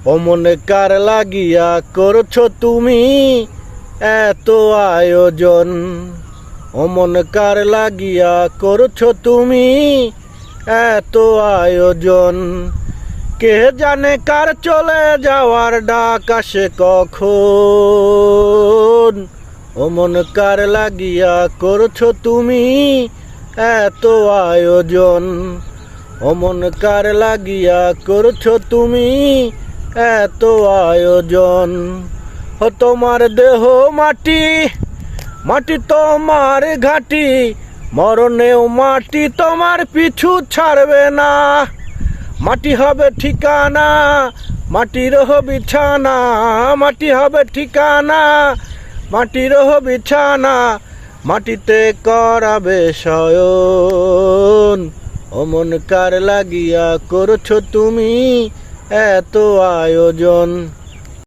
অমন কার লাগিয়া করছো তুমি এত আয়োজন? অমন কার লাগিয়া করছো তুমি এত আয়োজন? কে জানে কার চলে যাওয়ার ডাক আসে কখন? অমন কার লাগিয়া করছো তুমি এত আয়োজন? অমন কার লাগিয়া করছো তুমি এত আয়োজন? ও তোমার দেহ মাটি, মাটি তোমার ঘাটি, মরণেও মাটি তোমার পিছু ছাড়বে না। মাটি হবে ঠিকানা, মাটির বিছানা, মাটি হবে ঠিকানা, মাটির বিছানা, মাটিতে করাবে শয়ন। অমন কার লাগিয়া করছো তুমি এত আয়োজন?